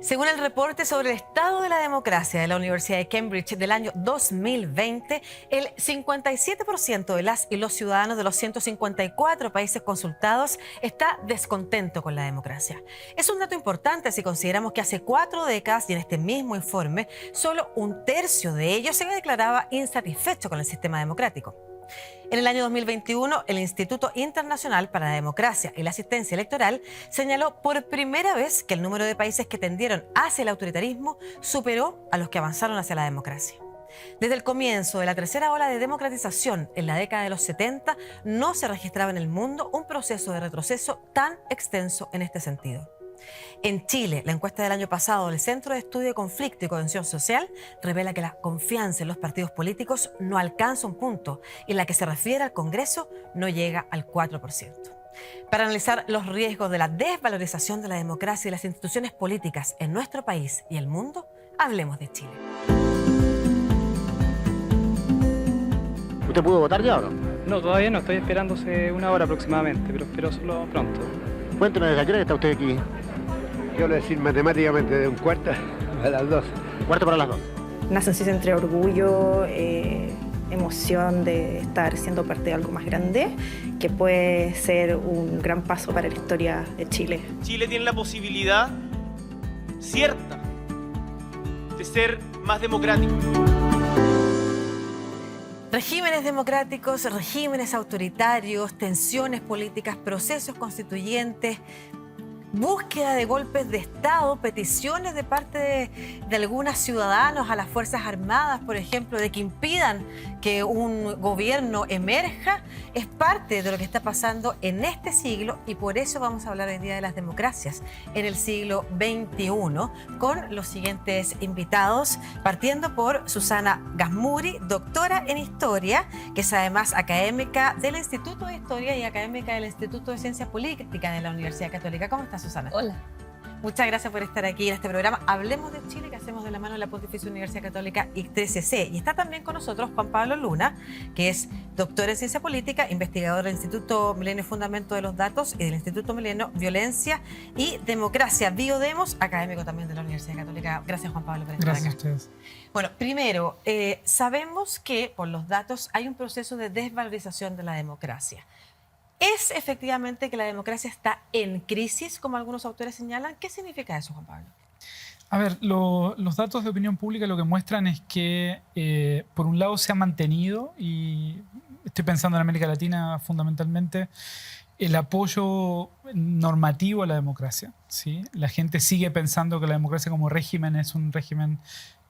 Según el reporte sobre el estado de la democracia de la Universidad de Cambridge del año 2020, el 57% de las y los ciudadanos de los 154 países consultados está descontento con la democracia. Es un dato importante si consideramos que hace 4 décadas y en este mismo informe, solo un tercio de ellos se declaraba insatisfecho con el sistema democrático. En el año 2021, el Instituto Internacional para la Democracia y la Asistencia Electoral señaló por primera vez que el número de países que tendieron hacia el autoritarismo superó a los que avanzaron hacia la democracia. Desde el comienzo de la tercera ola de democratización en la década de los 70, no se registraba en el mundo un proceso de retroceso tan extenso en este sentido. En Chile, la encuesta del año pasado del Centro de Estudio de Conflicto y Convención Social revela que la confianza en los partidos políticos no alcanza un punto y en la que se refiere al Congreso no llega al 4%. Para analizar los riesgos de la desvalorización de la democracia y las instituciones políticas en nuestro país y el mundo, hablemos de Chile. ¿Usted pudo votar ya o no? No, todavía no, estoy esperando hace una hora aproximadamente, pero espero hacerlo pronto. Cuéntenos, ¿desde qué hora está usted aquí? Yo lo decir matemáticamente de un cuarto a las 2. Cuarto para las 2. Una sensación entre orgullo, emoción de estar siendo parte de algo más grande, que puede ser un gran paso para la historia de Chile. Chile tiene la posibilidad cierta de ser más democrático. Regímenes democráticos, regímenes autoritarios, tensiones políticas, procesos constituyentes, búsqueda de golpes de Estado, peticiones de parte de algunos ciudadanos a las Fuerzas Armadas, por ejemplo, de que impidan que un gobierno emerja, es parte de lo que está pasando en este siglo y por eso vamos a hablar hoy día de las democracias en el siglo XXI con los siguientes invitados, partiendo por Susana Gasmuri, doctora en Historia, que es además académica del Instituto de Historia y académica del Instituto de Ciencias Políticas de la Universidad Católica. ¿Cómo estás, Susana? Hola. Muchas gracias por estar aquí en este programa. Hablemos de Chile, que hacemos de la mano de la Pontificia Universidad Católica I3C. Y está también con nosotros Juan Pablo Luna, que es doctor en Ciencia Política, investigador del Instituto Milenio Fundamento de los Datos y del Instituto Milenio Violencia y Democracia, Biodemos, académico también de la Universidad Católica. Gracias, Juan Pablo, por estar acá. Gracias a ustedes. Bueno, primero, sabemos que por los datos hay un proceso de desvalorización de la democracia. ¿Es efectivamente que la democracia está en crisis, como algunos autores señalan? ¿Qué significa eso, Juan Pablo? A ver, los datos de opinión pública lo que muestran es que, por un lado, se ha mantenido, y estoy pensando en América Latina fundamentalmente, el apoyo normativo a la democracia, ¿sí? La gente sigue pensando que la democracia como régimen es un régimen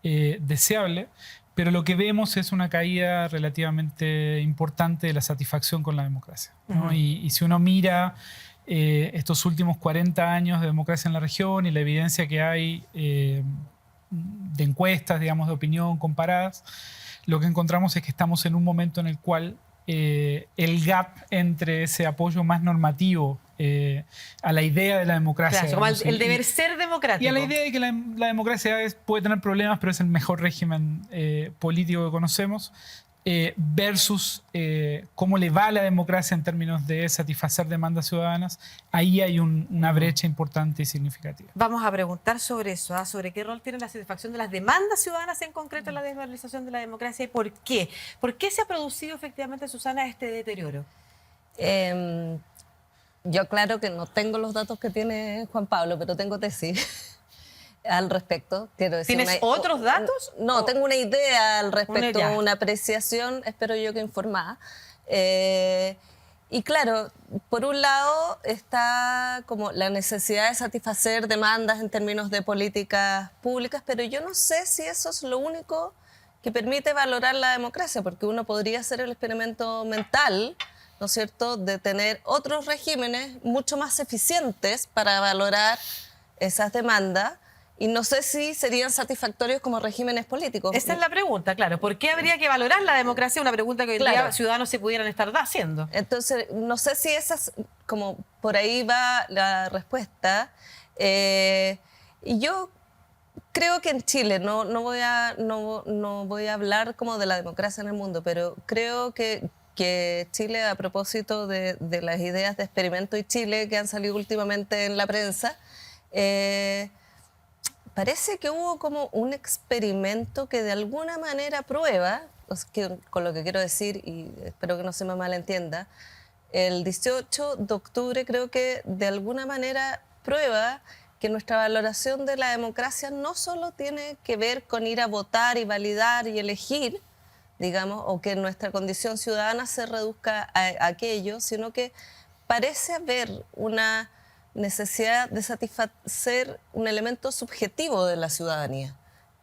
deseable, pero lo que vemos es una caída relativamente importante de la satisfacción con la democracia, ¿no? Y si uno mira estos últimos 40 años de democracia en la región y la evidencia que hay de encuestas, digamos, de opinión comparadas, lo que encontramos es que estamos en un momento en el cual el gap entre ese apoyo más normativo a la idea de la democracia, Claro, como digamos, el deber ser democrático. y a la idea de que la democracia puede tener problemas, pero es el mejor régimen político que conocemos, versus cómo le va a la democracia en términos de satisfacer demandas ciudadanas. Ahí hay una brecha importante y significativa. Vamos a preguntar sobre eso, sobre qué rol tiene la satisfacción de las demandas ciudadanas en concreto en la desvalorización de la democracia y por qué. ¿Por qué se ha producido efectivamente, Susana, este deterioro? Yo claro que no tengo los datos que tiene Juan Pablo, pero tengo tesis al respecto. Quiero decir, ¿Tienes otros datos? No, tengo una idea al respecto, idea. una apreciación, espero yo que informada. Y claro, por un lado está como la necesidad de satisfacer demandas en términos de políticas públicas, pero yo no sé si eso es lo único que permite valorar la democracia, porque uno podría hacer el experimento mental, ¿no es cierto?, de tener otros regímenes mucho más eficientes para valorar esas demandas, y no sé si serían satisfactorios como regímenes políticos. Esa es la pregunta, claro. ¿Por qué habría que valorar la democracia? Una pregunta que hoy día ciudadanos se pudieran estar haciendo. Entonces, no sé si esas, como por ahí va la respuesta. Y yo creo que en Chile, no voy a hablar como de la democracia en el mundo, pero creo que Chile, a propósito de las ideas de Experimento y Chile que han salido últimamente en la prensa, parece que hubo como un experimento que de alguna manera prueba, con lo que quiero decir, y espero que no se me malentienda, el 18 de octubre creo que de alguna manera prueba que nuestra valoración de la democracia no solo tiene que ver con ir a votar y validar y elegir, digamos, o que nuestra condición ciudadana se reduzca a aquello, sino que parece haber una necesidad de satisfacer un elemento subjetivo de la ciudadanía,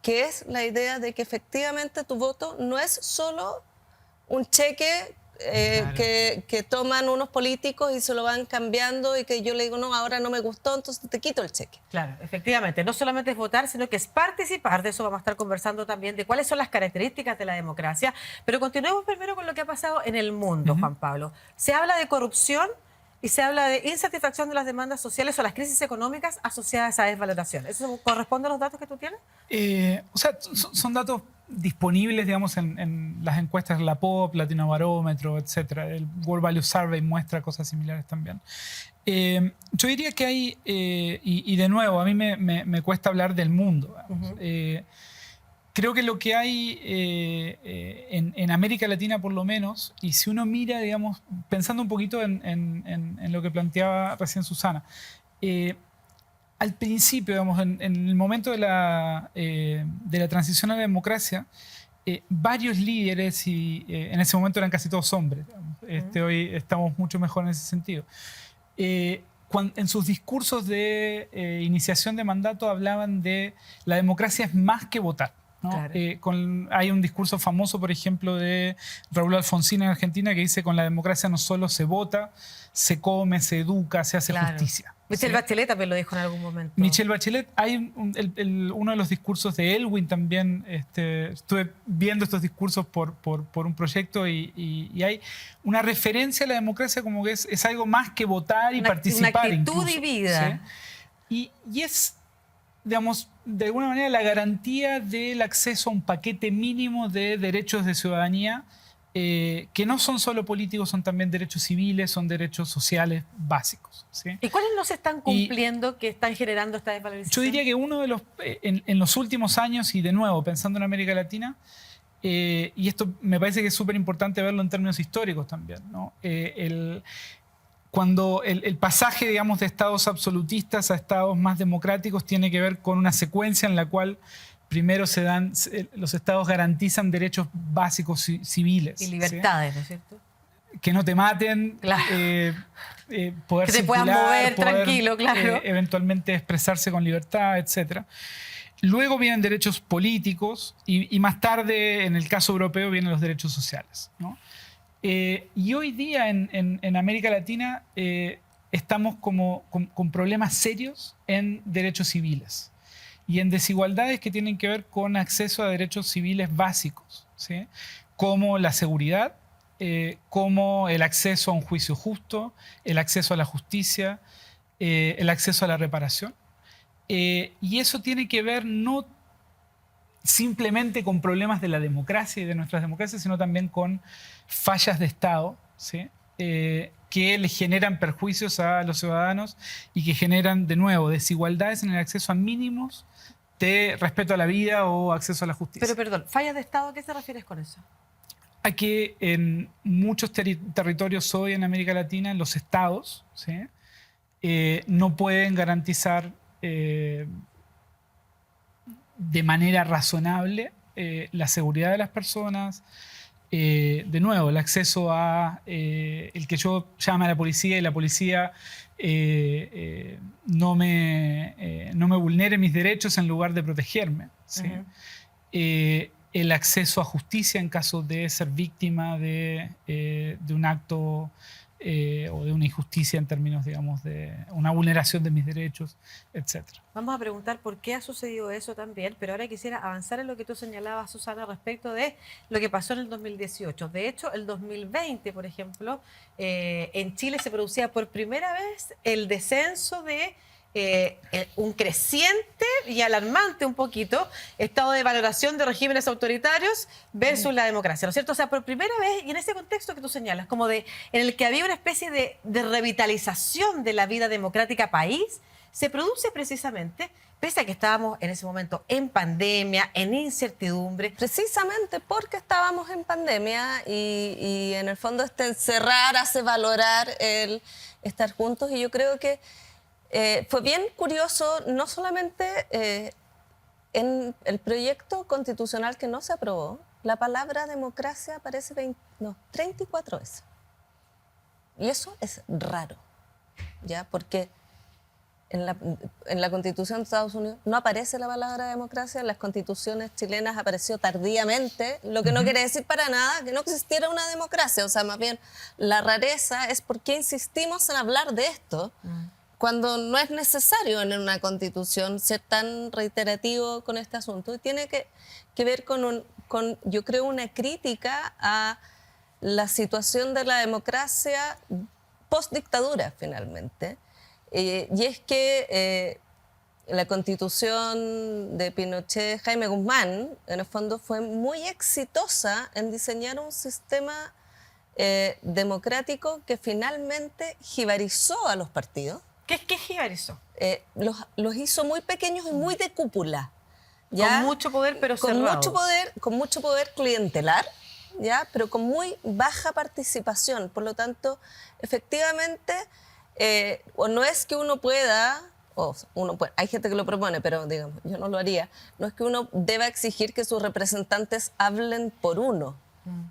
que es la idea de que efectivamente tu voto no es solo un cheque que toman unos políticos y se lo van cambiando y que yo le digo, no, ahora no me gustó, entonces te quito el cheque. Claro, efectivamente, no solamente es votar, sino que es participar. De eso vamos a estar conversando también, de cuáles son las características de la democracia. Pero continuemos primero con lo que ha pasado en el mundo, Juan Pablo. Se habla de corrupción y se habla de insatisfacción de las demandas sociales o las crisis económicas asociadas a esa desvaloración. ¿Eso corresponde a los datos que tú tienes? O sea, son datos disponibles, digamos, en las encuestas La Pop, Latinobarómetro, etcétera. El World Value Survey muestra cosas similares también. Yo diría que hay, y de nuevo, a mí me cuesta hablar del mundo. Creo que lo que hay en América Latina, por lo menos, y si uno mira, digamos, pensando un poquito en lo que planteaba recién Susana, al principio, digamos, en el momento de la transición a la democracia, varios líderes, y en ese momento eran casi todos hombres, hoy estamos mucho mejor en ese sentido, en sus discursos de iniciación de mandato hablaban de la democracia es más que votar, ¿no? Claro. Hay un discurso famoso, por ejemplo, de Raúl Alfonsín en Argentina que dice: con la democracia no solo se vota, se come, se educa, se hace justicia. Michelle Bachelet también lo dijo en algún momento. Michelle Bachelet, hay uno de los discursos de Elwin también, estuve viendo estos discursos por un proyecto y hay una referencia a la democracia como que es algo más que votar y participar. Una actitud incluso, y vida. ¿sí? Y es, digamos, de alguna manera la garantía del acceso a un paquete mínimo de derechos de ciudadanía que no son solo políticos, son también derechos civiles, son derechos sociales básicos, ¿sí? ¿Y cuáles no se están cumpliendo que están generando esta desvalorización? Yo diría que uno de los, en los últimos años, y de nuevo, pensando en América Latina, y esto me parece que es súper importante verlo en términos históricos también, ¿no? Cuando el pasaje, digamos, de estados absolutistas a estados más democráticos tiene que ver con una secuencia en la cual primero los estados garantizan derechos básicos civiles. Y libertades, ¿sí? ¿no es cierto? Que no te maten, claro. poder que te circular, puedas mover poder, tranquilo, claro. Eventualmente expresarse con libertad, etc. Luego vienen derechos políticos y más tarde, en el caso europeo, vienen los derechos sociales, ¿no? Y hoy día en América Latina estamos con problemas serios en derechos civiles y en desigualdades que tienen que ver con acceso a derechos civiles básicos, ¿sí? Como la seguridad, como el acceso a un juicio justo, el acceso a la justicia, el acceso a la reparación. Y eso tiene que ver no simplemente con problemas de la democracia y de nuestras democracias, sino también con fallas de Estado, ¿sí? Que le generan perjuicios a los ciudadanos y que generan, de nuevo, desigualdades en el acceso a mínimos de respeto a la vida o acceso a la justicia. Pero perdón, ¿fallas de Estado? ¿A qué te refieres con eso? A que en muchos territorios hoy en América Latina los estados, ¿sí? No pueden garantizar de manera razonable la seguridad de las personas, de nuevo, el acceso a el que yo llame a la policía y la policía no me vulnere mis derechos en lugar de protegerme, ¿sí? El acceso a justicia en caso de ser víctima de un acto o de una injusticia en términos, digamos, de una vulneración de mis derechos, etc. Vamos a preguntar por qué ha sucedido eso también, pero ahora quisiera avanzar en lo que tú señalabas, Susana, respecto de lo que pasó en el 2018. De hecho, el 2020, por ejemplo, en Chile se producía por primera vez el descenso de un creciente y alarmante un poquito estado de valoración de regímenes autoritarios versus la democracia, ¿no es cierto? O sea, por primera vez, y en ese contexto que tú señalas, como en el que había una especie de revitalización de la vida democrática país, se produce precisamente, pese a que estábamos en ese momento en pandemia, en incertidumbre. Precisamente porque estábamos en pandemia y en el fondo este encerrar hace valorar el estar juntos, y yo creo que fue bien curioso, no solamente en el proyecto constitucional que no se aprobó, la palabra democracia aparece 34 veces. Y eso es raro, ¿ya? Porque en la Constitución de Estados Unidos no aparece la palabra democracia, en las constituciones chilenas apareció tardíamente, lo que no quiere decir para nada que no existiera una democracia. O sea, más bien, la rareza es por qué insistimos en hablar de esto cuando no es necesario en una constitución ser tan reiterativo con este asunto. Y tiene que ver con, yo creo, una crítica a la situación de la democracia post-dictadura, finalmente. Y es que la constitución de Pinochet, Jaime Guzmán, en el fondo fue muy exitosa en diseñar un sistema democrático que finalmente jibarizó a los partidos. ¿Qué jibarizó? Los hizo muy pequeños y muy de cúpula, ¿ya? Con mucho poder, pero con cerrados. mucho poder clientelar, ¿ya? Pero con muy baja participación. Por lo tanto, efectivamente, o no es que uno pueda, hay gente que lo propone, pero digamos, yo no lo haría, no es que uno deba exigir que sus representantes hablen por uno,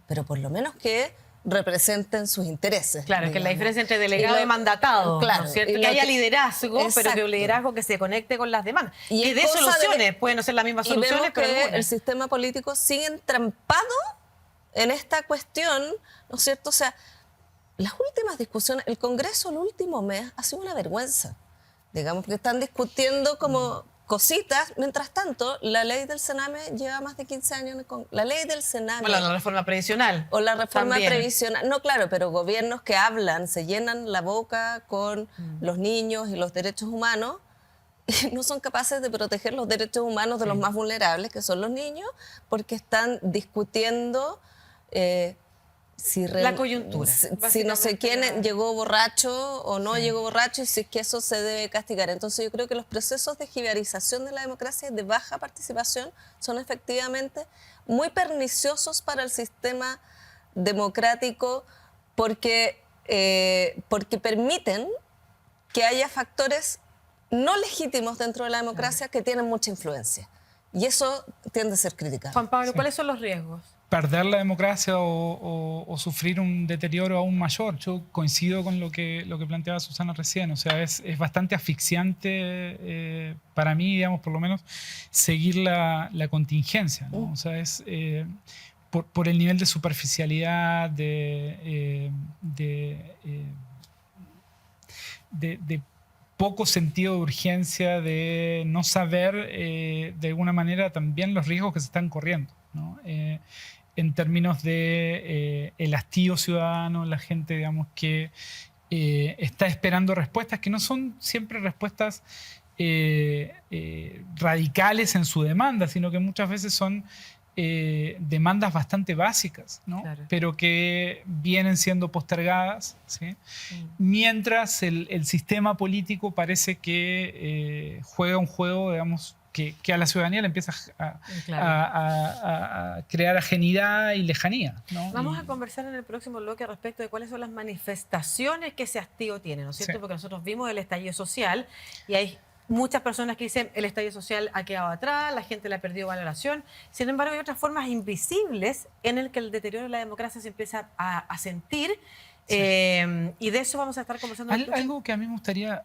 pero por lo menos que representen sus intereses. Claro, digamos. que la diferencia entre delegado y mandatado, claro, ¿no es cierto? y Que lo haya que- liderazgo, pero que Exacto. un liderazgo que se conecte con las demandas. Y Que es dé cosa soluciones, pueden no ser las mismas Y vemos soluciones, pero que algunas. el sistema político sigue entrampado en esta cuestión, ¿no es cierto? O sea, las últimas discusiones, el Congreso el último mes ha sido una vergüenza, digamos, porque están discutiendo como cositas. Mientras tanto, la ley del Sename lleva más de 15 años en el Congreso. La ley del Sename Bueno, la reforma previsional. o la reforma también. previsional. No, claro, pero gobiernos que hablan, se llenan la boca con los niños y los derechos humanos y no son capaces de proteger los derechos humanos de los más vulnerables, que son los niños, porque están discutiendo La coyuntura, si no sé básicamente quién llegó borracho o no llegó borracho, y si es que eso se debe castigar. Entonces yo creo que los procesos de jibarización de la democracia y de baja participación son efectivamente muy perniciosos para el sistema democrático porque permiten que haya factores no legítimos dentro de la democracia que tienen mucha influencia. Y eso tiende a ser criticado. Juan Pablo, ¿cuáles son los riesgos? Perder la democracia o sufrir un deterioro aún mayor. Yo coincido con lo que planteaba Susana recién. O sea, es bastante asfixiante para mí, digamos, por lo menos, seguir la contingencia, ¿no? O sea, es por el nivel de superficialidad, de poco sentido de urgencia, de no saber de alguna manera también los riesgos que se están corriendo, ¿no? En términos de el hastío ciudadano, la gente, digamos, que está esperando respuestas que no son siempre respuestas radicales en su demanda, sino que muchas veces son demandas bastante básicas, ¿no? Claro. Pero que vienen siendo postergadas, ¿sí? Mientras el sistema político parece que juega un juego, digamos, que a la ciudadanía le empieza a crear ajenidad y lejanía, ¿no? Vamos a conversar en el próximo bloque respecto de cuáles son las manifestaciones que ese hastío tiene, ¿no es cierto? Sí. Porque nosotros vimos el estallido social y hay muchas personas que dicen el estallido social ha quedado atrás, la gente le ha perdido valoración. Sin embargo, hay otras formas invisibles en el que el deterioro de la democracia se empieza a sentir. Sí. Y de eso vamos a estar conversando. en el próximo. Algo que a mí me gustaría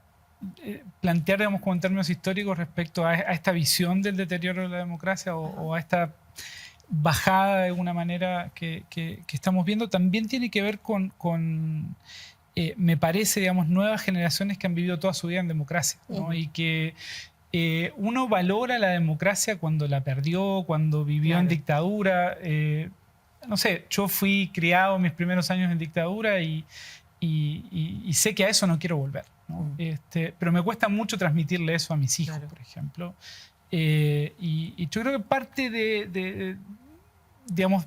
plantear, digamos, como en términos históricos respecto a esta visión del deterioro de la democracia o a esta bajada de alguna manera que estamos viendo, también tiene que ver con me parece, digamos, nuevas generaciones que han vivido toda su vida en democracia, ¿no? Y que uno valora la democracia cuando la perdió, cuando vivió en dictadura. No sé, yo fui criado mis primeros años en dictadura y sé que a eso no quiero volver, ¿no? Pero me cuesta mucho transmitirle eso a mis hijos, por ejemplo. Y yo creo que parte digamos,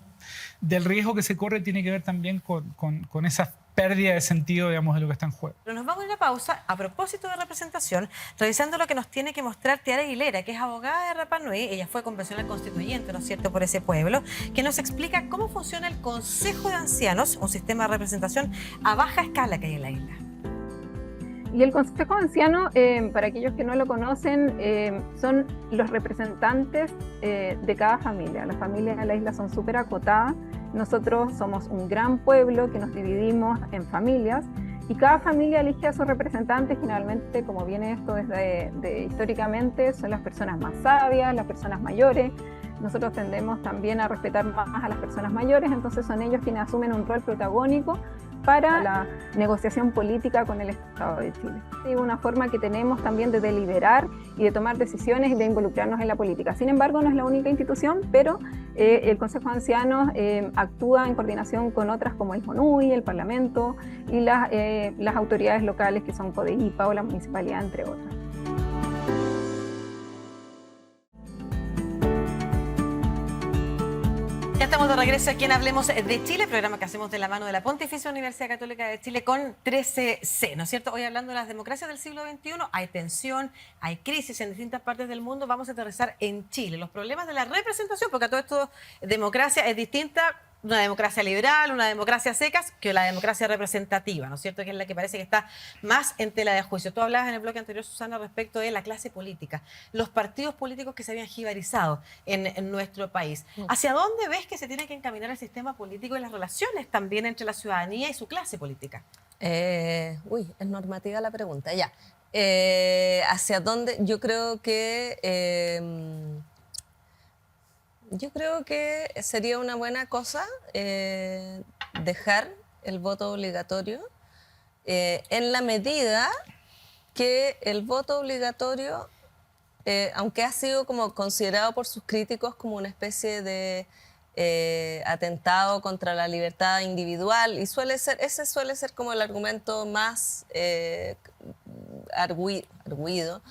del riesgo que se corre tiene que ver también con esa pérdida de sentido, digamos, de lo que está en juego. Pero nos vamos a una pausa a propósito de representación, revisando lo que nos tiene que mostrar Tiara Aguilera, que es abogada de Rapa Nui. Ella fue convencional constituyente, ¿no es cierto?, por ese pueblo, que nos explica cómo funciona el Consejo de Ancianos, un sistema de representación a baja escala que hay en la isla. Y el Consejo de Ancianos, para aquellos que no lo conocen, son los representantes de cada familia. Las familias de la isla son súper acotadas. Nosotros somos un gran pueblo que nos dividimos en familias y cada familia elige a sus representantes. Generalmente, como viene esto desde históricamente, son las personas más sabias, las personas mayores. Nosotros tendemos también a respetar más a las personas mayores, entonces son ellos quienes asumen un rol protagónico para la negociación política con el Estado de Chile. Es una forma que tenemos también de deliberar y de tomar decisiones y de involucrarnos en la política. Sin embargo, no es la única institución, pero el Consejo de Ancianos actúa en coordinación con otras como el FONUI, el Parlamento y las autoridades locales que son CODEIPA o la municipalidad, entre otras. Ya estamos de regreso aquí en Hablemos de Chile, programa que hacemos de la mano de la Pontificia Universidad Católica de Chile con 13C, ¿no es cierto? Hoy hablando de las democracias del siglo XXI, hay tensión, hay crisis en distintas partes del mundo. Vamos a aterrizar en Chile, los problemas de la representación, porque a todo esto democracia es distinta, una democracia liberal, una democracia secas, que la democracia representativa, ¿no es cierto?, que es la que parece que está más en tela de juicio. Tú hablabas en el bloque anterior, Susana, respecto de la clase política, los partidos políticos que se habían jibarizado en nuestro país. ¿Hacia dónde ves que se tiene que encaminar el sistema político y las relaciones también entre la ciudadanía y su clase política? Es normativa la pregunta, ya. ¿Hacia dónde? Yo creo que sería una buena cosa dejar el voto obligatorio en la medida que el voto obligatorio, aunque ha sido como considerado por sus críticos como una especie de atentado contra la libertad individual, y ese suele ser como el argumento más arguido.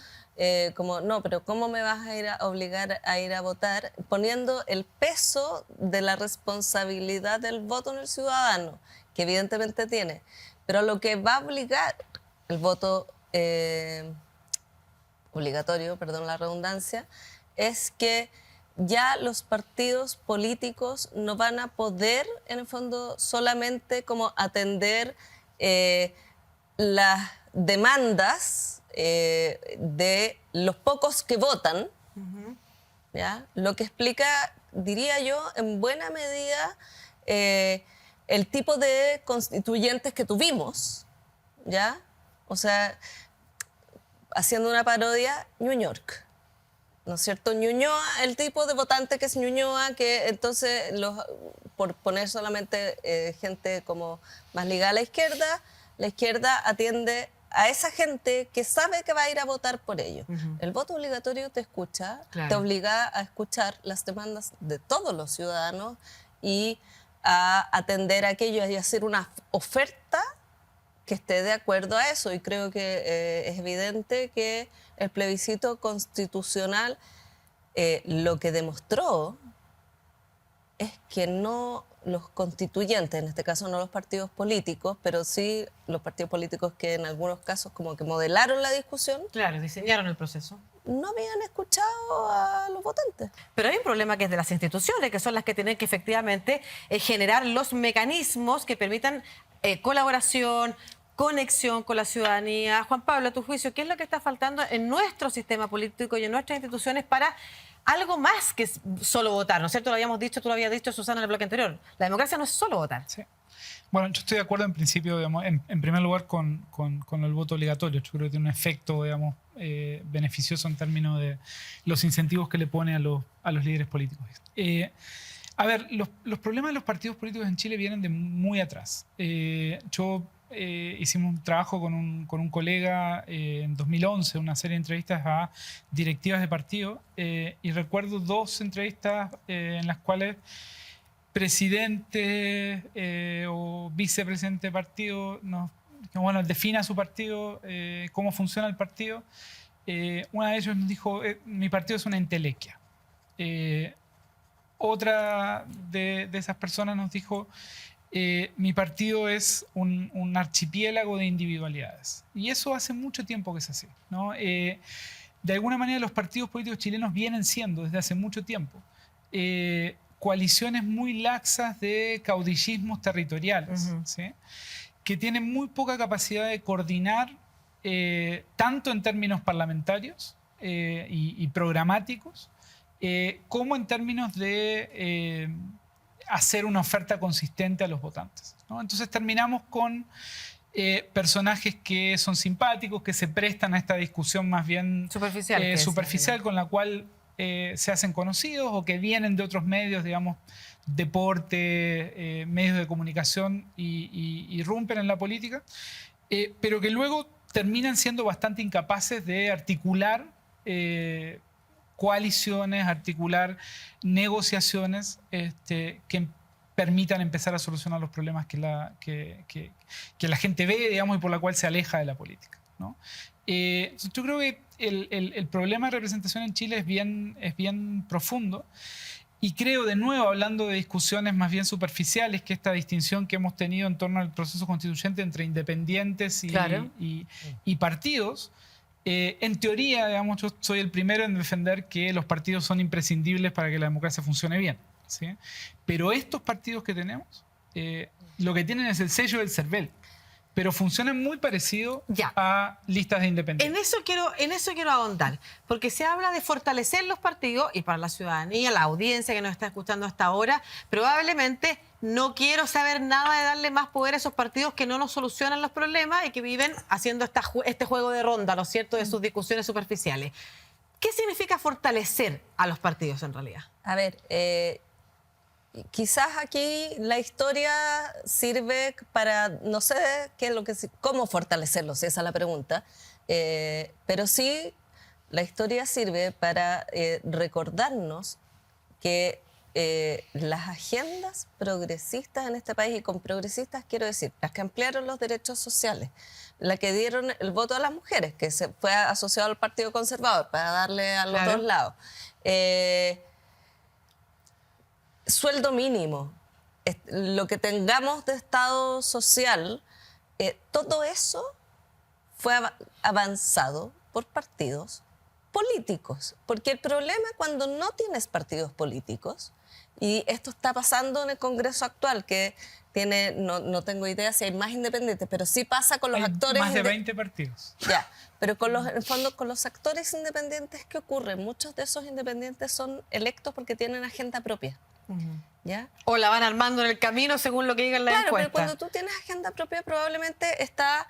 Como, no, pero ¿cómo me vas a obligar a ir a votar? Poniendo el peso de la responsabilidad del voto en el ciudadano, que evidentemente tiene. Pero lo que va a obligar el voto obligatorio, perdón la redundancia, es que ya los partidos políticos no van a poder, en el fondo, solamente como atender las demandas de los pocos que votan, ¿ya? Lo que explica, diría yo, en buena medida el tipo de constituyentes que tuvimos, ¿ya? O sea, haciendo una parodia, New York, ¿no es cierto? Ñuñoa, el tipo de votante que es Ñuñoa, que entonces, por poner solamente gente como más ligada a la izquierda atiende a esa gente que sabe que va a ir a votar por ello. El voto obligatorio te escucha, te obliga a escuchar las demandas de todos los ciudadanos y a atender a aquello y hacer una oferta que esté de acuerdo a eso. Y creo que es evidente que el plebiscito constitucional lo que demostró es que no los constituyentes, en este caso no los partidos políticos, pero sí los partidos políticos que en algunos casos como que modelaron la discusión. Claro, diseñaron el proceso. No habían escuchado a los votantes. Pero hay un problema que es de las instituciones, que son las que tienen que efectivamente generar los mecanismos que permitan colaboración, conexión con la ciudadanía. Juan Pablo, a tu juicio, ¿qué es lo que está faltando en nuestro sistema político y en nuestras instituciones para algo más que solo votar? ¿No es cierto? Lo habíamos dicho, tú lo habías dicho, Susana, en el bloque anterior. La democracia no es solo votar. Sí. Bueno, yo estoy de acuerdo en principio, digamos, en primer lugar con el voto obligatorio. Yo creo que tiene un efecto, digamos, beneficioso en términos de los incentivos que le pone a los líderes políticos. A ver, los problemas de los partidos políticos en Chile vienen de muy atrás. Hicimos un trabajo con un colega en 2011, una serie de entrevistas a directivas de partido, y recuerdo 2 entrevistas en las cuales presidente o vicepresidente de partido defina su partido, cómo funciona el partido. Una de ellos nos dijo, mi partido es una entelequia. Otra de esas personas nos dijo, mi partido es un archipiélago de individualidades. Y eso hace mucho tiempo que es así, ¿no? De alguna manera los partidos políticos chilenos vienen siendo desde hace mucho tiempo coaliciones muy laxas de caudillismos territoriales, ¿sí? Que tienen muy poca capacidad de coordinar tanto en términos parlamentarios y programáticos, como en términos de hacer una oferta consistente a los votantes, ¿no? Entonces terminamos con personajes que son simpáticos, que se prestan a esta discusión más bien superficial con la cual se hacen conocidos o que vienen de otros medios, digamos, deporte, medios de comunicación y irrumpen en la política, pero que luego terminan siendo bastante incapaces de articular coaliciones, articular negociaciones que permitan empezar a solucionar los problemas que la gente ve, digamos, y por la cual se aleja de la política, ¿no? Yo creo que el problema de representación en Chile es bien profundo, y creo, de nuevo, hablando de discusiones más bien superficiales, que esta distinción que hemos tenido en torno al proceso constituyente entre independientes y partidos, en teoría, digamos, yo soy el primero en defender que los partidos son imprescindibles para que la democracia funcione bien, ¿sí? Pero estos partidos que tenemos, lo que tienen es el sello del CERVEL, pero funcionan muy parecido a listas de independientes. En eso quiero ahondar, porque se habla de fortalecer los partidos, y para la ciudadanía, la audiencia que nos está escuchando hasta ahora, probablemente no quiero saber nada de darle más poder a esos partidos que no nos solucionan los problemas y que viven haciendo este juego de ronda, ¿no es cierto?, de sus discusiones superficiales. ¿Qué significa fortalecer a los partidos en realidad? A ver, quizás aquí la historia sirve para, no sé qué es lo que, cómo fortalecerlos, si esa es la pregunta, pero sí la historia sirve para recordarnos que las agendas progresistas en este país, y con progresistas quiero decir las que ampliaron los derechos sociales, las que dieron el voto a las mujeres, que se fue asociado al Partido Conservador para darle a los dos lados, sueldo mínimo, lo que tengamos de Estado social, todo eso fue avanzado por partidos políticos. Porque el problema cuando no tienes partidos políticos, y esto está pasando en el Congreso actual, que tiene, no tengo idea si hay más independientes, pero sí pasa con los actores... Más de 20 partidos. Ya, pero en el fondo con los actores independientes, ¿qué ocurre? Muchos de esos independientes son electos porque tienen agenda propia. ¿Ya? O la van armando en el camino según lo que digan las encuestas. Pero cuando tú tienes agenda propia probablemente está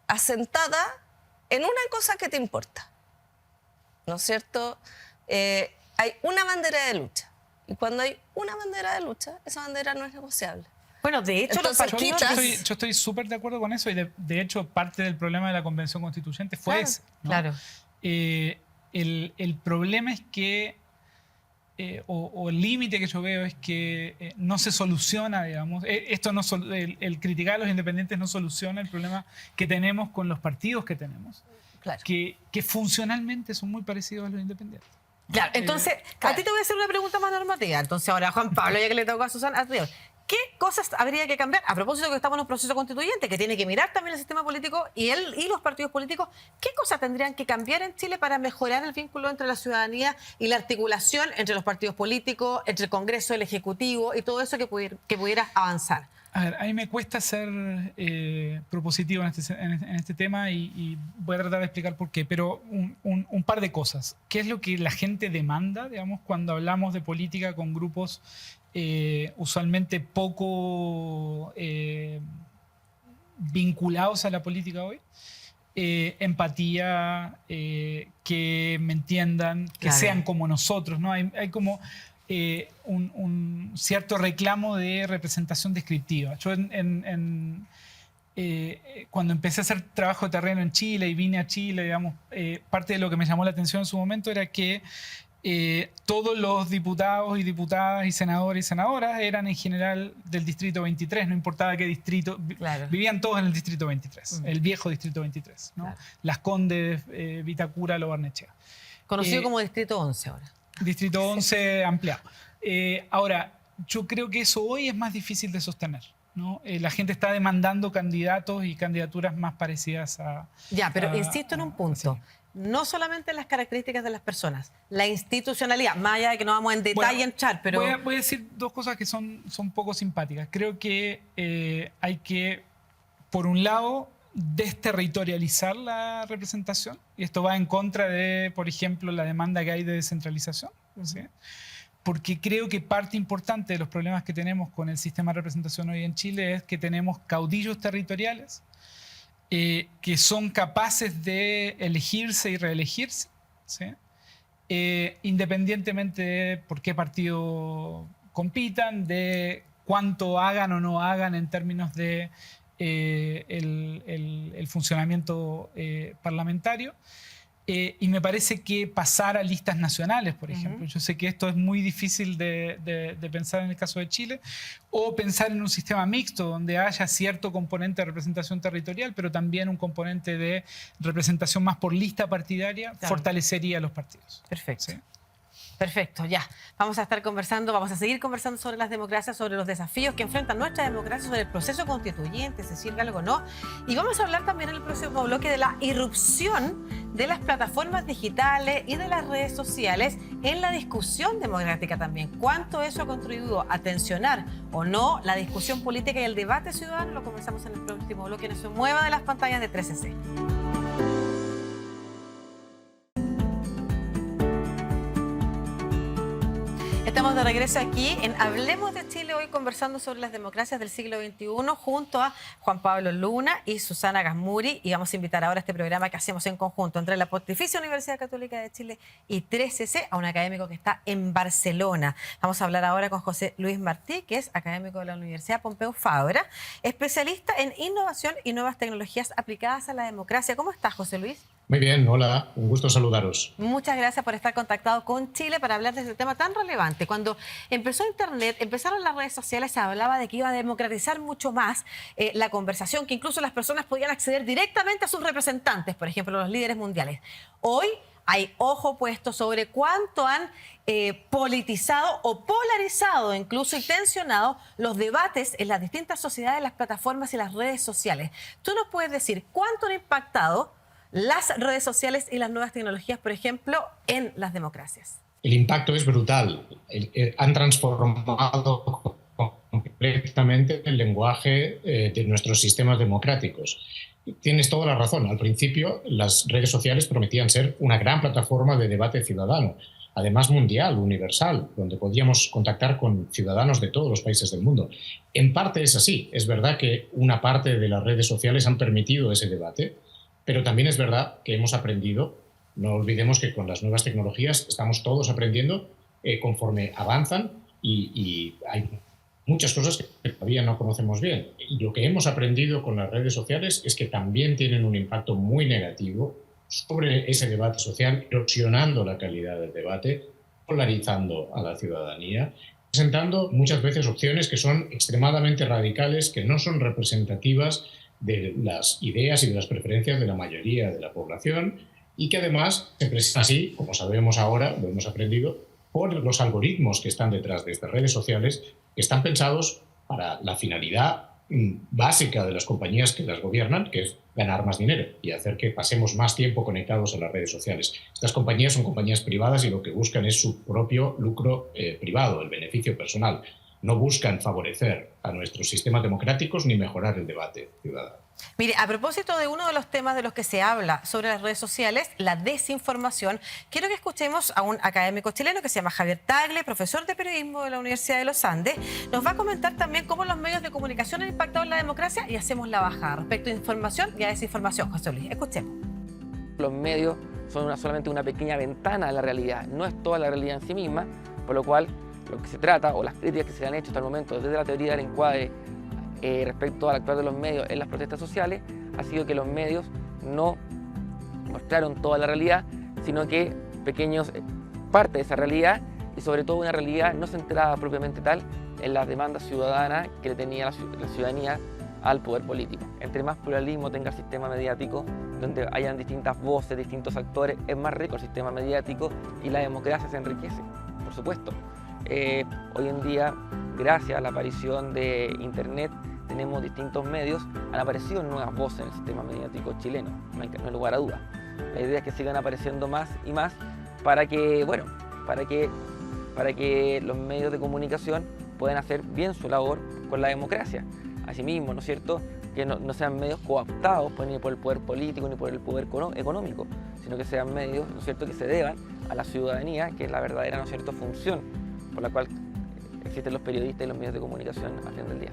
asentada en una cosa que te importa, ¿no es cierto? Hay una bandera de lucha, y cuando hay una bandera de lucha, esa bandera no es negociable. Bueno, de hecho, entonces, los partidos... Yo estoy súper de acuerdo con eso, y de hecho parte del problema de la Convención Constituyente fue ese, ¿no? Claro. El problema es que o el límite que yo veo es que no se soluciona, digamos, el criticar a los independientes no soluciona el problema que tenemos con los partidos que tenemos, claro, que funcionalmente son muy parecidos a los independientes. Claro, entonces, a ti te voy a hacer una pregunta más normativa. Entonces, ahora, Juan Pablo, ya que le toca a Susana, ¿qué cosas habría que cambiar? A propósito que estamos en un proceso constituyente que tiene que mirar también el sistema político y los partidos políticos, ¿qué cosas tendrían que cambiar en Chile para mejorar el vínculo entre la ciudadanía y la articulación entre los partidos políticos, entre el Congreso, el Ejecutivo y todo eso que pudiera avanzar? A ver, a mí me cuesta ser propositivo en este tema y voy a tratar de explicar por qué, pero un par de cosas. ¿Qué es lo que la gente demanda, digamos, cuando hablamos de política con grupos usualmente poco vinculados a la política hoy? Empatía, que me entiendan, que sean como nosotros, ¿no? Hay como... un cierto reclamo de representación descriptiva. Yo cuando empecé a hacer trabajo de terreno en Chile y vine a Chile, digamos, parte de lo que me llamó la atención en su momento era que todos los diputados y diputadas y senadores y senadoras eran en general del Distrito 23, no importaba qué distrito, vivían todos en el Distrito 23, el viejo Distrito 23, ¿no? Las Condes, Vitacura, Lo Barnechea. Conocido como Distrito 11 ahora. Distrito 11 ampliado. Ahora, yo creo que eso hoy es más difícil de sostener, ¿no? La gente está demandando candidatos y candidaturas más parecidas a... Ya, pero insisto en un punto. sí. No solamente las características de las personas, la institucionalidad, más allá de que no vamos en detalle a entrar, pero... Voy a decir dos cosas que son poco simpáticas. Creo que hay que, por un lado, desterritorializar la representación, y esto va en contra de, por ejemplo, la demanda que hay de descentralización, ¿sí? Porque creo que parte importante de los problemas que tenemos con el sistema de representación hoy en Chile es que tenemos caudillos territoriales que son capaces de elegirse y reelegirse, ¿sí? Independientemente de por qué partido compitan, de cuánto hagan o no hagan en términos de el funcionamiento parlamentario. Y me parece que pasar a listas nacionales, por ejemplo. Yo sé que esto es muy difícil de pensar en el caso de Chile, o pensar en un sistema mixto donde haya cierto componente de representación territorial, pero también un componente de representación más por lista partidaria, claro, fortalecería a los partidos. Perfecto. ¿Sí? Perfecto, ya. Vamos a estar conversando, vamos a seguir conversando sobre las democracias, sobre los desafíos que enfrentan nuestra democracia, sobre el proceso constituyente, si sirve algo o no. Y vamos a hablar también en el próximo bloque de la irrupción de las plataformas digitales y de las redes sociales en la discusión democrática también. ¿Cuánto eso ha contribuido a tensionar o no la discusión política y el debate ciudadano? Lo conversamos en el próximo bloque. No se mueva de las pantallas de 13C. Estamos de regreso aquí en Hablemos de Chile, hoy conversando sobre las democracias del siglo XXI junto a Juan Pablo Luna y Susana Gasmuri, y vamos a invitar ahora a este programa que hacemos en conjunto entre la Pontificia Universidad Católica de Chile y 13C a un académico que está en Barcelona. Vamos a hablar ahora con José Luis Martí, que es académico de la Universidad Pompeu Fabra, especialista en innovación y nuevas tecnologías aplicadas a la democracia. ¿Cómo estás, José Luis? Muy bien, hola, un gusto saludaros. Muchas gracias por estar contactado con Chile para hablar de este tema tan relevante. Cuando empezó Internet, empezaron las redes sociales, se hablaba de que iba a democratizar mucho más la conversación, que incluso las personas podían acceder directamente a sus representantes, por ejemplo, los líderes mundiales. Hoy hay ojo puesto sobre cuánto han politizado o polarizado, incluso y tensionado los debates en las distintas sociedades, las plataformas y las redes sociales. ¿Tú nos puedes decir cuánto han impactado las redes sociales y las nuevas tecnologías, por ejemplo, en las democracias? El impacto es brutal. Han transformado completamente el lenguaje de nuestros sistemas democráticos. Tienes toda la razón. Al principio, las redes sociales prometían ser una gran plataforma de debate ciudadano, además mundial, universal, donde podíamos contactar con ciudadanos de todos los países del mundo. En parte es así. Es verdad que una parte de las redes sociales han permitido ese debate, pero también es verdad que hemos aprendido. No olvidemos que con las nuevas tecnologías estamos todos aprendiendo conforme avanzan y hay muchas cosas que todavía no conocemos bien. Y lo que hemos aprendido con las redes sociales es que también tienen un impacto muy negativo sobre ese debate social, erosionando la calidad del debate, polarizando a la ciudadanía, presentando muchas veces opciones que son extremadamente radicales, que no son representativas de las ideas y de las preferencias de la mayoría de la población, y que además se presentan así, como sabemos ahora, lo hemos aprendido, por los algoritmos que están detrás de estas redes sociales, que están pensados para la finalidad básica de las compañías que las gobiernan, que es ganar más dinero y hacer que pasemos más tiempo conectados a las redes sociales. Estas compañías son compañías privadas y lo que buscan es su propio lucro privado, el beneficio personal. No buscan favorecer a nuestros sistemas democráticos ni mejorar el debate ciudadano. Mire, a propósito de uno de los temas de los que se habla sobre las redes sociales, la desinformación, quiero que escuchemos a un académico chileno que se llama Javier Tagle, profesor de periodismo de la Universidad de los Andes. Nos va a comentar también cómo los medios de comunicación han impactado en la democracia y hacemos la bajada respecto a información y a desinformación. José Luis, escuchemos. Los medios son solamente una pequeña ventana a la realidad, no es toda la realidad en sí misma, por lo cual lo que se trata, o las críticas que se han hecho hasta el momento desde la teoría del encuadre respecto al actuar de los medios en las protestas sociales, ha sido que los medios no mostraron toda la realidad, sino que pequeños parte de esa realidad, y sobre todo una realidad no centrada propiamente tal en las demandas ciudadanas que le tenía la ciudadanía al poder político. Entre más pluralismo tenga el sistema mediático, donde hayan distintas voces, distintos actores, es más rico el sistema mediático y la democracia se enriquece, por supuesto. Hoy en día gracias a la aparición de Internet, tenemos distintos medios, han aparecido nuevas voces en el sistema mediático chileno, no hay lugar a duda. La idea es que sigan apareciendo más y más para que, bueno, para que los medios de comunicación puedan hacer bien su labor con la democracia. Asimismo, ¿no es cierto?, que no sean medios cooptados pues, ni por el poder político ni por el poder económico, sino que sean medios, ¿no es cierto?, que se deban a la ciudadanía, que es la verdadera, ¿no es cierto?, función por la cual existen los periodistas y los medios de comunicación al fin del día.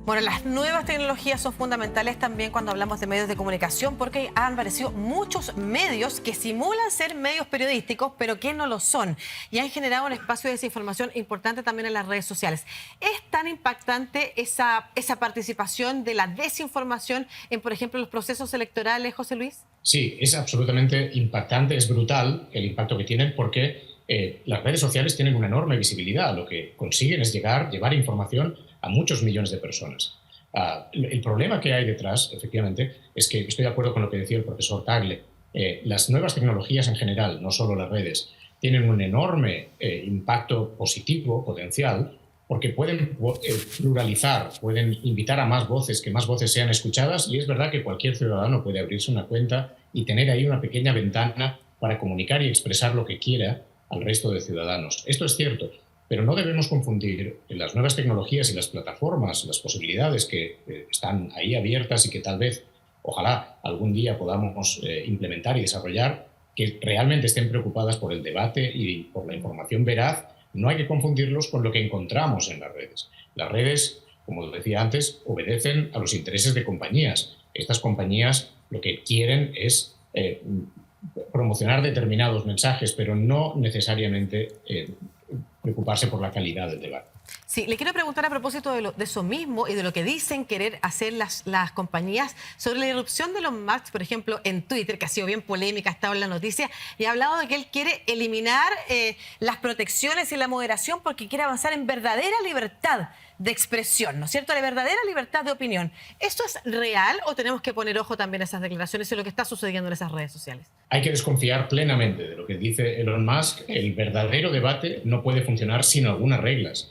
Bueno, las nuevas tecnologías son fundamentales también cuando hablamos de medios de comunicación, porque han aparecido muchos medios que simulan ser medios periodísticos, pero que no lo son, y han generado un espacio de desinformación importante también en las redes sociales. ¿Es tan impactante esa participación de la desinformación en, por ejemplo, los procesos electorales, José Luis? Sí, es absolutamente impactante, es brutal el impacto que tienen, porque las redes sociales tienen una enorme visibilidad. Lo que consiguen es llevar información a muchos millones de personas. El problema que hay detrás, efectivamente, es que estoy de acuerdo con lo que decía el profesor Tagle. Las nuevas tecnologías en general, no solo las redes, tienen un enorme impacto positivo, potencial, porque pueden pluralizar, pueden invitar a más voces, que más voces sean escuchadas, y es verdad que cualquier ciudadano puede abrirse una cuenta y tener ahí una pequeña ventana para comunicar y expresar lo que quiera al resto de ciudadanos. Esto es cierto, pero no debemos confundir las nuevas tecnologías y las plataformas, las posibilidades que están ahí abiertas y que tal vez, ojalá, algún día podamos implementar y desarrollar, que realmente estén preocupadas por el debate y por la información veraz. No hay que confundirlos con lo que encontramos en las redes. Las redes, como decía antes, obedecen a los intereses de compañías. Estas compañías lo que quieren es promocionar determinados mensajes, pero no necesariamente preocuparse por la calidad del debate. Sí, le quiero preguntar a propósito de eso mismo y de lo que dicen querer hacer las compañías sobre la irrupción de Elon Musk, por ejemplo, en Twitter, que ha sido bien polémica, ha estado en la noticia, y ha hablado de que él quiere eliminar las protecciones y la moderación porque quiere avanzar en verdadera libertad de expresión, ¿no es cierto?, la verdadera libertad de opinión. ¿Esto es real o tenemos que poner ojo también a esas declaraciones y lo que está sucediendo en esas redes sociales? Hay que desconfiar plenamente de lo que dice Elon Musk. El verdadero debate no puede funcionar sin algunas reglas.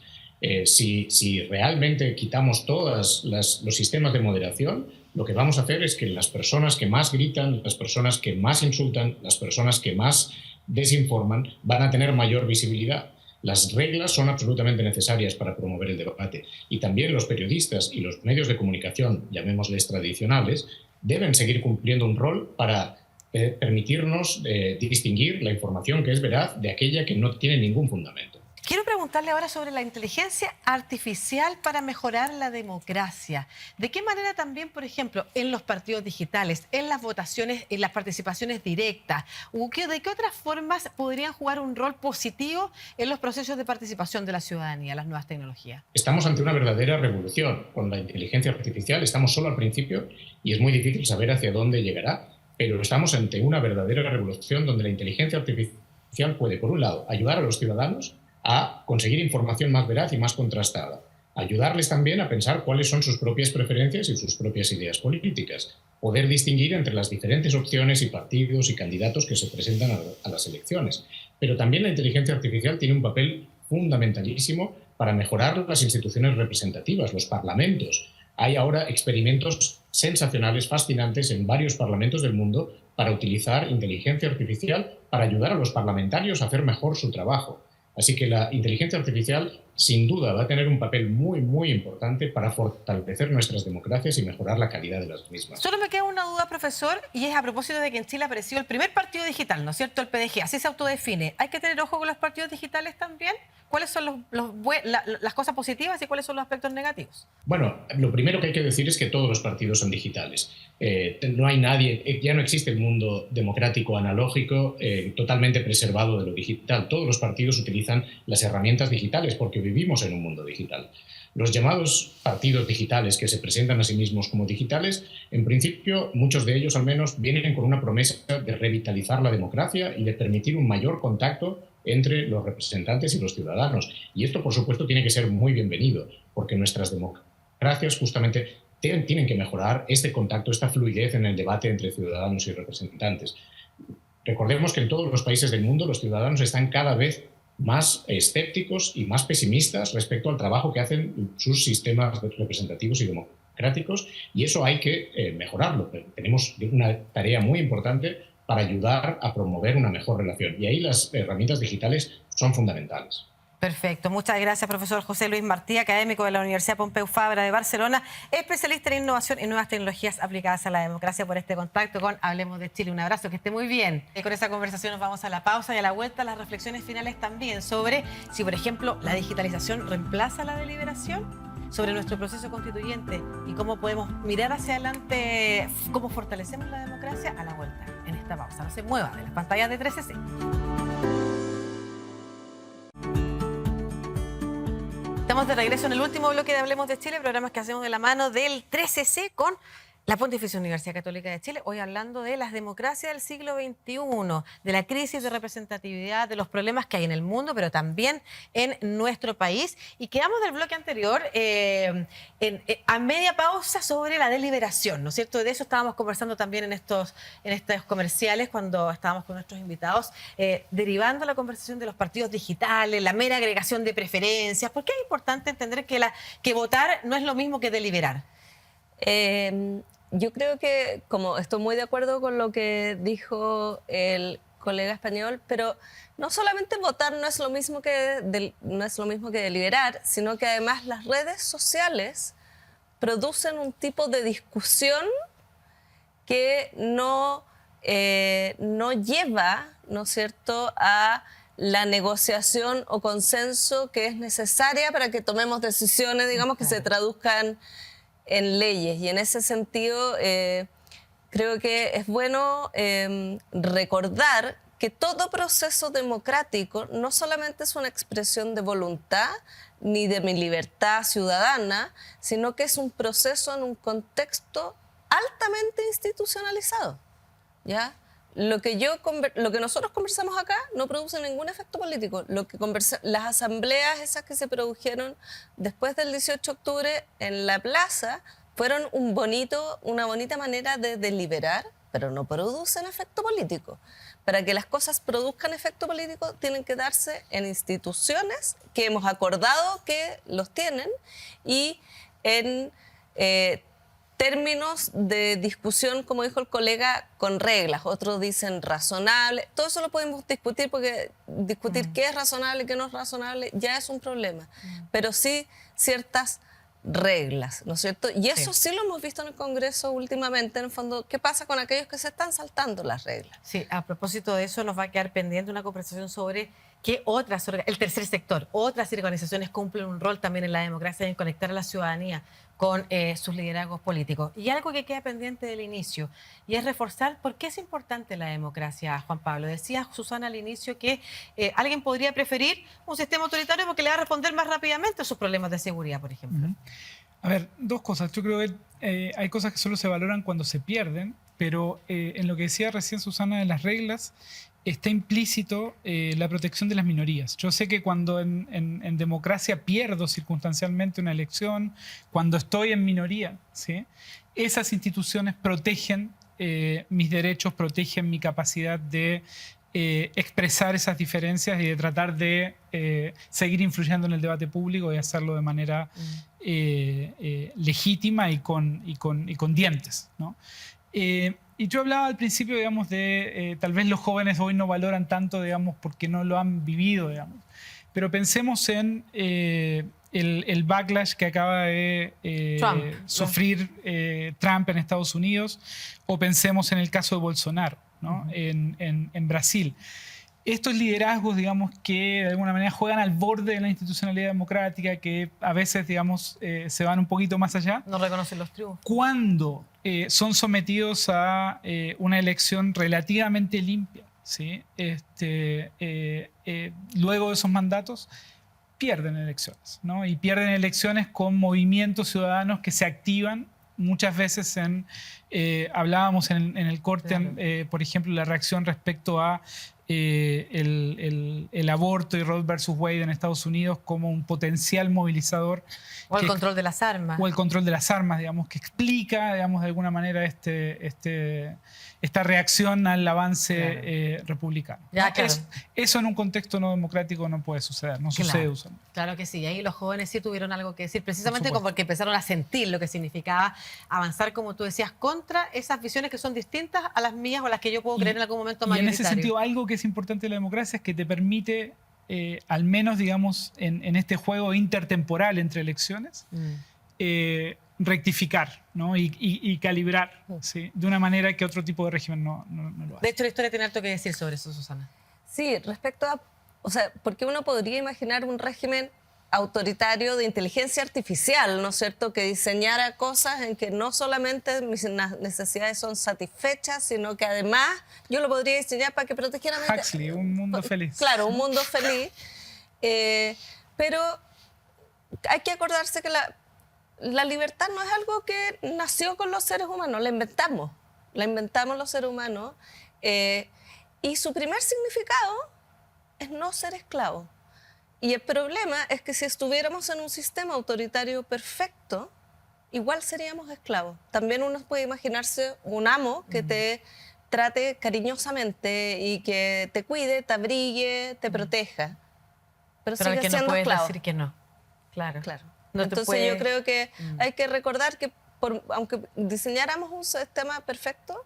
Si realmente quitamos todos los sistemas de moderación, lo que vamos a hacer es que las personas que más gritan, las personas que más insultan, las personas que más desinforman, van a tener mayor visibilidad. Las reglas son absolutamente necesarias para promover el debate, y también los periodistas y los medios de comunicación, llamémosles tradicionales, deben seguir cumpliendo un rol para permitirnos distinguir la información que es veraz de aquella que no tiene ningún fundamento. Quiero preguntarle ahora sobre la inteligencia artificial para mejorar la democracia. ¿De qué manera también, por ejemplo, en los partidos digitales, en las votaciones, en las participaciones directas, de qué otras formas podrían jugar un rol positivo en los procesos de participación de la ciudadanía, las nuevas tecnologías? Estamos ante una verdadera revolución. Con la inteligencia artificial estamos solo al principio y es muy difícil saber hacia dónde llegará, pero estamos ante una verdadera revolución donde la inteligencia artificial puede, por un lado, ayudar a los ciudadanos a conseguir información más veraz y más contrastada. Ayudarles también a pensar cuáles son sus propias preferencias y sus propias ideas políticas. Poder distinguir entre las diferentes opciones y partidos y candidatos que se presentan a las elecciones. Pero también la inteligencia artificial tiene un papel fundamentalísimo para mejorar las instituciones representativas, los parlamentos. Hay ahora experimentos sensacionales, fascinantes en varios parlamentos del mundo para utilizar inteligencia artificial para ayudar a los parlamentarios a hacer mejor su trabajo. Así que la inteligencia artificial, sin duda, va a tener un papel muy, muy importante para fortalecer nuestras democracias y mejorar la calidad de las mismas. Solo me queda una duda, profesor, y es a propósito de que en Chile apareció el primer partido digital, ¿no es cierto?, el PDG, así se autodefine. ¿Hay que tener ojo con los partidos digitales también? ¿Cuáles son las cosas positivas y cuáles son los aspectos negativos? Bueno, lo primero que hay que decir es que todos los partidos son digitales. No hay nadie, ya no existe el mundo democrático analógico totalmente preservado de lo digital. Todos los partidos utilizan las herramientas digitales porque vivimos en un mundo digital. Los llamados partidos digitales que se presentan a sí mismos como digitales, en principio, muchos de ellos al menos vienen con una promesa de revitalizar la democracia y de permitir un mayor contacto entre los representantes y los ciudadanos. Y esto, por supuesto, tiene que ser muy bienvenido, porque nuestras democracias justamente tienen que mejorar este contacto, esta fluidez en el debate entre ciudadanos y representantes. Recordemos que en todos los países del mundo los ciudadanos están cada vez más escépticos y más pesimistas respecto al trabajo que hacen sus sistemas representativos y democráticos, y eso hay que mejorarlo. Tenemos una tarea muy importante para ayudar a promover una mejor relación, y ahí las herramientas digitales son fundamentales. Perfecto. Muchas gracias, profesor José Luis Martí, académico de la Universidad Pompeu Fabra de Barcelona, especialista en innovación y nuevas tecnologías aplicadas a la democracia, por este contacto con Hablemos de Chile. Un abrazo, que esté muy bien. Con esta conversación nos vamos a la pausa y a la vuelta las reflexiones finales también sobre si, por ejemplo, la digitalización reemplaza la deliberación, sobre nuestro proceso constituyente y cómo podemos mirar hacia adelante, cómo fortalecemos la democracia, a la vuelta en esta pausa. No se mueva de las pantallas de 3CC. Estamos de regreso en el último bloque de Hablemos de Chile, programas que hacemos de la mano del 3CC con la Pontificia Universidad Católica de Chile, hoy hablando de las democracias del siglo XXI, de la crisis de representatividad, de los problemas que hay en el mundo, pero también en nuestro país. Y quedamos del bloque anterior a media pausa sobre la deliberación, ¿no es cierto? De eso estábamos conversando también en estos comerciales cuando estábamos con nuestros invitados, derivando la conversación de los partidos digitales, la mera agregación de preferencias. ¿Por qué es importante entender que votar no es lo mismo que deliberar? Yo creo que, como estoy muy de acuerdo con lo que dijo el colega español, pero no solamente votar no es lo mismo que deliberar, sino que además las redes sociales producen un tipo de discusión que no lleva, ¿no es cierto?, a la negociación o consenso que es necesaria para que tomemos decisiones, digamos, que se traduzcan en leyes. Y en ese sentido creo que es bueno recordar que todo proceso democrático no solamente es una expresión de voluntad ni de mi libertad ciudadana, sino que es un proceso en un contexto altamente institucionalizado, ¿ya? Lo que nosotros conversamos acá no produce ningún efecto político. Las asambleas esas que se produjeron después del 18 de octubre en la plaza fueron una bonita manera de deliberar, pero no producen efecto político. Para que las cosas produzcan efecto político tienen que darse en instituciones que hemos acordado que los tienen y en términos de discusión, como dijo el colega, con reglas. Otros dicen razonable. Todo eso lo podemos discutir, porque discutir qué es razonable y qué no es razonable ya es un problema. Pero sí ciertas reglas, ¿no es cierto? Y eso sí lo hemos visto en el Congreso últimamente, en el fondo, ¿qué pasa con aquellos que se están saltando las reglas? Sí, a propósito de eso nos va a quedar pendiente una conversación sobre qué el tercer sector, otras organizaciones cumplen un rol también en la democracia en conectar a la ciudadanía con sus liderazgos políticos. Y algo que queda pendiente del inicio, y es reforzar por qué es importante la democracia, Juan Pablo. Decía Susana al inicio que alguien podría preferir un sistema autoritario porque le va a responder más rápidamente a sus problemas de seguridad, por ejemplo. A ver, dos cosas. Yo creo que hay cosas que solo se valoran cuando se pierden, pero en lo que decía recién Susana de las reglas, está implícito la protección de las minorías. Yo sé que cuando en democracia pierdo circunstancialmente una elección, cuando estoy en minoría, ¿sí?, esas instituciones protegen mis derechos, protegen mi capacidad de expresar esas diferencias y de tratar de seguir influyendo en el debate público y hacerlo de manera legítima y con dientes, ¿no? Y yo hablaba al principio, digamos, de tal vez los jóvenes hoy no valoran tanto, digamos, porque no lo han vivido, digamos. Pero pensemos en el backlash que acaba de sufrir Trump en Estados Unidos, o pensemos en el caso de Bolsonaro, ¿no?, en Brasil. Estos liderazgos, digamos, que de alguna manera juegan al borde de la institucionalidad democrática, que a veces, digamos, se van un poquito más allá. No reconocen los triunfos. Cuando son sometidos a una elección relativamente limpia, ¿sí?, luego de esos mandatos, pierden elecciones, ¿no? Y pierden elecciones con movimientos ciudadanos que se activan muchas veces hablábamos en el corte, por ejemplo, la reacción respecto a el aborto y Roe versus Wade en Estados Unidos como un potencial movilizador. O el control de las armas. O el control de las armas, digamos, que explica, digamos, de alguna manera esta reacción al avance republicano. Ya, claro. Eso en un contexto no democrático no puede suceder, no sucede usualmente. Claro que sí, ahí los jóvenes sí tuvieron algo que decir, precisamente como porque empezaron a sentir lo que significaba avanzar, como tú decías, contra esas visiones que son distintas a las mías o a las que yo puedo creer en algún momento mayoritario. Y en ese sentido, algo que es importante de la democracia es que te permite, al menos, digamos, en este juego intertemporal entre elecciones, rectificar, ¿no? y calibrar, ¿sí? De una manera que otro tipo de régimen no lo hace. De hecho, la historia tiene harto que decir sobre eso, Susana. Sí, respecto a... O sea, porque uno podría imaginar un régimen autoritario de inteligencia artificial, ¿no es cierto?, que diseñara cosas en que no solamente mis necesidades son satisfechas, sino que además yo lo podría diseñar para que protegiera... Huxley, un mundo feliz. Claro, un mundo feliz. Pero hay que acordarse que la libertad no es algo que nació con los seres humanos, la inventamos los seres humanos, y su primer significado es no ser esclavo. Y el problema es que si estuviéramos en un sistema autoritario perfecto, igual seríamos esclavos. También uno puede imaginarse un amo que te trate cariñosamente y que te cuide, te abrigue, te proteja. Pero sigue al que siendo no puedes esclavo. decir que no. Claro. No Entonces yo creo que hay que recordar que aunque diseñáramos un sistema perfecto,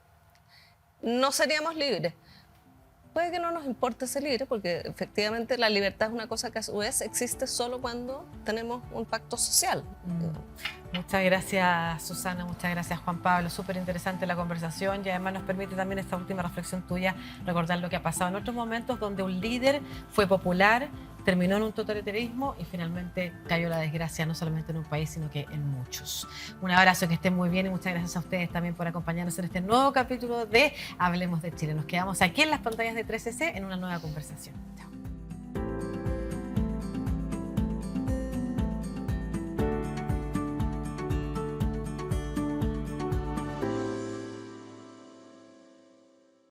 no seríamos libres. Puede que no nos importe ser libre, porque efectivamente la libertad es una cosa que a su vez existe solo cuando tenemos un pacto social. Muchas gracias, Susana, muchas gracias, Juan Pablo. Súper interesante la conversación y además nos permite también esta última reflexión tuya, recordar lo que ha pasado en otros momentos donde un líder fue popular, terminó en un totalitarismo y finalmente cayó la desgracia, no solamente en un país, sino que en muchos. Un abrazo, que estén muy bien y muchas gracias a ustedes también por acompañarnos en este nuevo capítulo de Hablemos de Chile. Nos quedamos aquí en las pantallas de 13C en una nueva conversación.